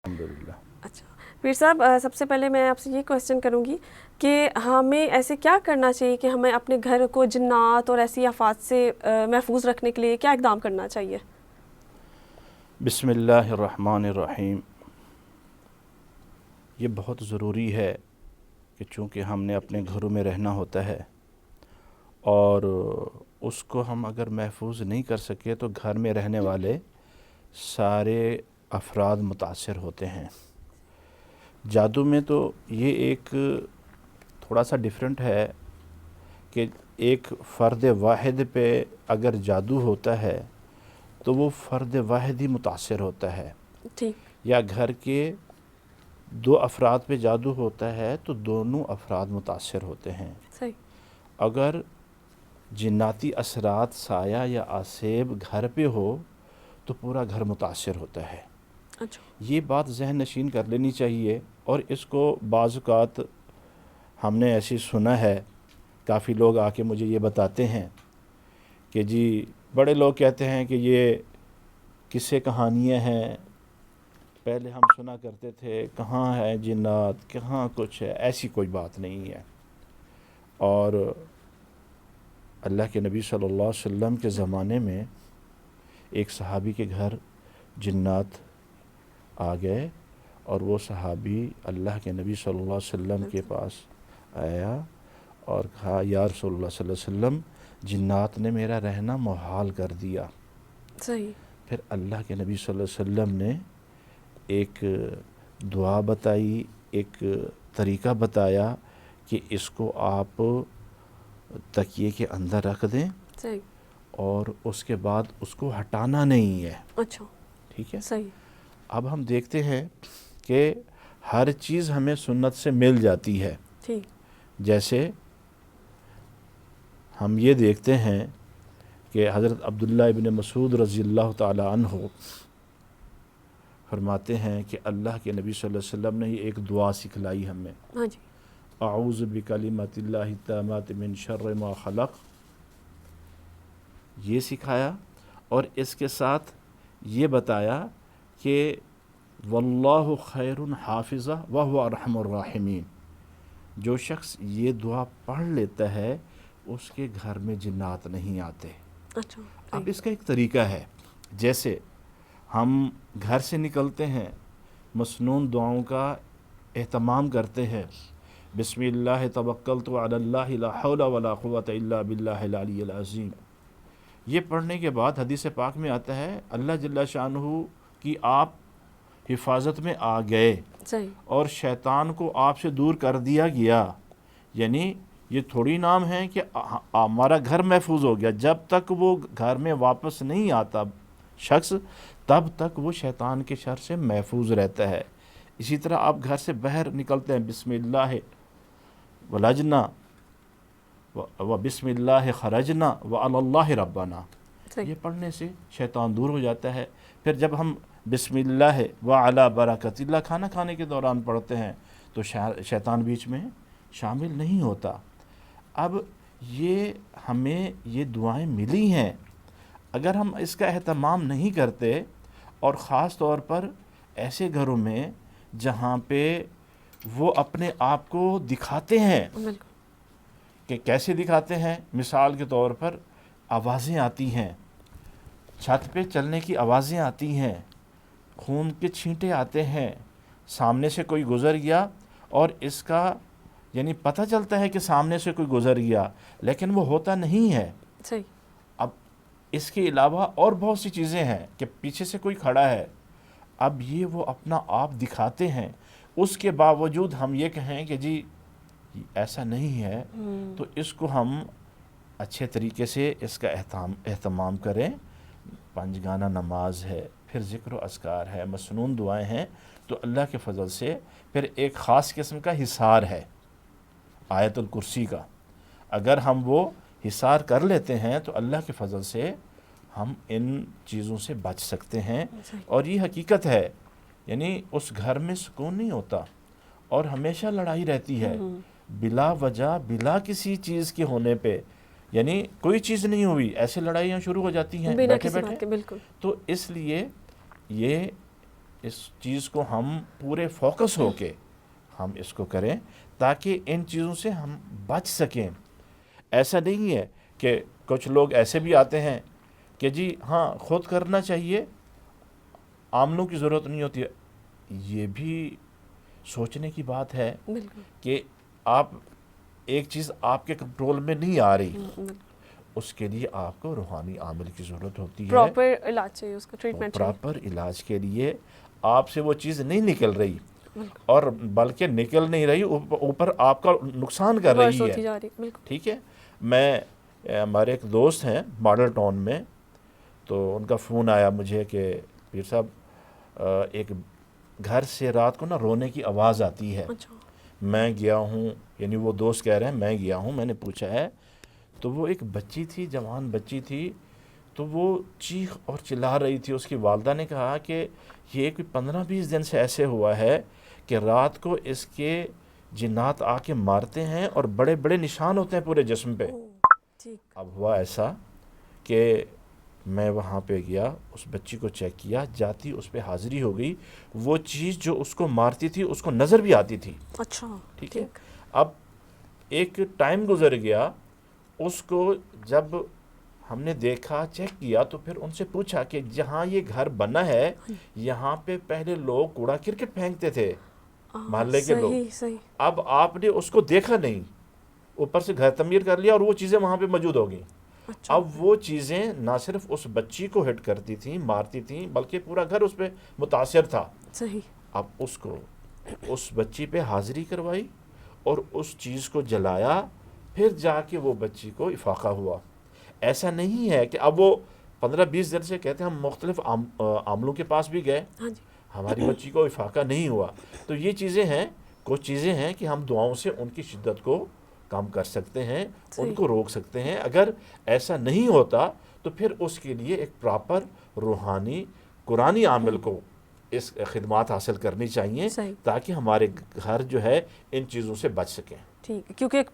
الحمدللہ۔ اچھا پیر صاحب، سب سے پہلے میں آپ سے یہ کویسچن کروں گی کہ ہمیں ایسے کیا کرنا چاہیے کہ ہمیں اپنے گھر کو جنات اور ایسی آفات سے محفوظ رکھنے کے لیے کیا اقدام کرنا چاہیے؟ بسم اللہ الرحمن الرحیم۔ یہ بہت ضروری ہے کہ چونکہ ہم نے اپنے گھروں میں رہنا ہوتا ہے اور اس کو ہم اگر محفوظ نہیں کر سکے تو گھر میں رہنے والے سارے افراد متاثر ہوتے ہیں۔ جادو میں تو یہ ایک تھوڑا سا ڈیفرنٹ ہے کہ ایک فرد واحد پہ اگر جادو ہوتا ہے تو وہ فرد واحد ہی متاثر ہوتا ہے، ٹھیک، یا گھر کے دو افراد پہ جادو ہوتا ہے تو دونوں افراد متاثر ہوتے ہیں۔ صحیح، اگر جناتی اثرات سایہ یا آسیب گھر پہ ہو تو پورا گھر متاثر ہوتا ہے۔ اچھا، یہ بات ذہن نشین کر لینی چاہیے، اور اس کو بعض اوقات ہم نے ایسی سنا ہے، کافی لوگ آ کے مجھے یہ بتاتے ہیں کہ جی بڑے لوگ کہتے ہیں کہ یہ قصے کہانیاں ہیں، پہلے ہم سنا کرتے تھے، کہاں ہے جنات، کہاں کچھ ہے، ایسی کوئی بات نہیں ہے۔ اور اللہ کے نبی صلی اللہ علیہ وسلم کے زمانے میں ایک صحابی کے گھر جنات آ گئے، اور وہ صحابی اللہ کے نبی صلی اللہ علیہ وسلم کے پاس آیا اور کہا یا رسول اللہ صلی اللہ علیہ وسلم، جنات نے میرا رہنا محال کر دیا۔ صحیح، پھر اللہ کے نبی صلی اللہ علیہ وسلم نے ایک دعا بتائی، ایک طریقہ بتایا کہ اس کو آپ تکیے کے اندر رکھ دیں صحیح، اور اس کے بعد اس کو ہٹانا نہیں ہے۔ اچھا، ٹھیک ہے، صحیح، اب ہم دیکھتے ہیں کہ ہر چیز ہمیں سنت سے مل جاتی ہے۔ ٹھیک، جیسے ہم یہ دیکھتے ہیں کہ حضرت عبداللہ ابن مسعود رضی اللہ تعالی عنہ فرماتے ہیں کہ اللہ کے نبی صلی اللہ علیہ وسلم نے یہ ایک دعا سکھلائی ہمیں، ہاں جی، اعوذ بکلمات اللہ التامات من شر ما خلق، یہ سکھایا، اور اس کے ساتھ یہ بتایا کہ واللہ خیر حافظہ وہو ارحم الراحمین، جو شخص یہ دعا پڑھ لیتا ہے اس کے گھر میں جنات نہیں آتے۔ اچھا، اب اس کا ایک طریقہ ہے، جیسے ہم گھر سے نکلتے ہیں مسنون دعاؤں کا اہتمام کرتے ہیں، بسم اللہ توکلت علی اللہ لا حول ولا قوۃ الا باللہ العلی العظیم، یہ پڑھنے کے بعد حدیث پاک میں آتا ہے اللہ جل شانہ کی آپ حفاظت میں آ گئے صحیح، اور شیطان کو آپ سے دور کر دیا گیا۔ یعنی یہ تھوڑی نام ہے کہ ہمارا گھر محفوظ ہو گیا، جب تک وہ گھر میں واپس نہیں آتا شخص تب تک وہ شیطان کے شر سے محفوظ رہتا ہے۔ اسی طرح آپ گھر سے باہر نکلتے ہیں، بسم اللہ ولجنا و بسم اللہ خرجنا وعلی اللہ ربنا، صحیح، یہ پڑھنے سے شیطان دور ہو جاتا ہے۔ پھر جب ہم بسم اللہ وعلی برکت اللہ کھانا کھانے کے دوران پڑھتے ہیں تو شیطان بیچ میں شامل نہیں ہوتا۔ اب یہ ہمیں یہ دعائیں ملی ہیں، اگر ہم اس کا اہتمام نہیں کرتے، اور خاص طور پر ایسے گھروں میں جہاں پہ وہ اپنے آپ کو دکھاتے ہیں، بالکل، کہ کیسے دکھاتے ہیں، مثال کے طور پر آوازیں آتی ہیں، چھت پہ چلنے کی آوازیں آتی ہیں، خون کے چھینٹے آتے ہیں، سامنے سے کوئی گزر گیا اور اس کا یعنی پتہ چلتا ہے کہ سامنے سے کوئی گزر گیا لیکن وہ ہوتا نہیں ہے۔ صحیح، اب اس کے علاوہ اور بہت سی چیزیں ہیں کہ پیچھے سے کوئی کھڑا ہے، اب یہ وہ اپنا آپ دکھاتے ہیں، اس کے باوجود ہم یہ کہیں کہ جی ایسا نہیں ہے، تو اس کو ہم اچھے طریقے سے اس کا اہتمام کریں۔ پنج گانہ نماز ہے، پھر ذکر و اذکار ہے، مسنون دعائیں ہیں، تو اللہ کے فضل سے پھر ایک خاص قسم کا حصار ہے آیت الکرسی کا، اگر ہم وہ حصار کر لیتے ہیں تو اللہ کے فضل سے ہم ان چیزوں سے بچ سکتے ہیں۔ اور یہ حقیقت ہے، یعنی اس گھر میں سکون نہیں ہوتا اور ہمیشہ لڑائی رہتی ہے بلا وجہ، بلا کسی چیز کے ہونے پہ، یعنی کوئی چیز نہیں ہوئی ایسے لڑائیاں شروع ہو جاتی ہیں بنا بیٹھے کسی بات بیٹھے۔ کے، بالکل، تو اس لیے یہ اس چیز کو ہم پورے فوکس ہو کے ہم اس کو کریں تاکہ ان چیزوں سے ہم بچ سکیں. ایسا نہیں ہے کہ کچھ لوگ ایسے بھی آتے ہیں کہ جی ہاں خود کرنا چاہیے، عاملوں کی ضرورت نہیں ہوتی ہے. یہ بھی سوچنے کی بات ہے بالکل. کہ آپ ایک چیز آپ کے کنٹرول میں نہیں آ رہی، اس کے لیے آپ کو روحانی عامل کی ضرورت ہوتی ہے. پراپر علاج چاہیے، اس کا ٹریٹمنٹ چاہیے. پراپر علاج کے لیے آپ سے وہ چیز نہیں نکل رہی اور بلکہ نکل نہیں رہی، اوپر آپ کا نقصان کر ریورس رہی ہوتی ہے. جا رہی. بالکل. ٹھیک ہے. میں ہمارے ایک دوست ہیں ماڈل ٹاؤن میں، تو ان کا فون آیا مجھے کہ پیر صاحب ایک گھر سے رات کو نا رونے کی آواز آتی ہے. اچھا. میں گیا ہوں، یعنی وہ دوست کہہ رہے ہیں میں گیا ہوں، میں نے پوچھا ہے تو وہ ایک بچی تھی، جوان بچی تھی، تو وہ چیخ اور چلا رہی تھی. اس کی والدہ نے کہا کہ یہ کوئی 15-20 دن سے ایسے ہوا ہے کہ رات کو اس کے جنات آ کے مارتے ہیں اور بڑے بڑے نشان ہوتے ہیں پورے جسم پہ. ٹھیک. اب ہوا ایسا کہ میں وہاں پہ گیا، اس بچی کو چیک کیا، جاتی اس پہ حاضری ہو گئی، وہ چیز جو اس کو مارتی تھی اس کو نظر بھی آتی تھی. اچھا. ٹھیک ہے. اب ایک ٹائم گزر گیا، اس کو جب ہم نے دیکھا چیک کیا تو پھر ان سے پوچھا کہ جہاں یہ گھر بنا ہے یہاں پہ پہلے لوگ کوڑا کرکٹ پھینکتے تھے محلے کے لوگ. صحیح. اب آپ نے اس کو دیکھا نہیں، اوپر سے گھر تعمیر کر لیا اور وہ چیزیں وہاں پہ موجود ہو گئیں. اچھا. اب وہ چیزیں نہ صرف اس بچی کو ہٹ کرتی تھیں، مارتی تھیں، بلکہ پورا گھر اس پہ متاثر تھا. صحیح. اب اس کو اس بچی پہ حاضری کروائی اور اس چیز کو جلایا، پھر جا کے وہ بچی کو افاقہ ہوا. ایسا نہیں ہے کہ اب وہ 15-20 دن سے کہتے ہیں ہم مختلف عاملوں کے پاس بھی گئے، ہاں جی. ہماری بچی کو افاقہ نہیں ہوا. تو یہ چیزیں ہیں، کچھ چیزیں ہیں کہ ہم دعاؤں سے ان کی شدت کو کم کر سکتے ہیں، ان کو روک سکتے ہیں. اگر ایسا نہیں ہوتا تو پھر اس کے لیے ایک پراپر روحانی قرآنی عامل کو اس خدمات حاصل کرنی چاہیے تاکہ ہمارے گھر جو ہے ان چیزوں سے بچ سکیں. ٹھیک. کیونکہ ایک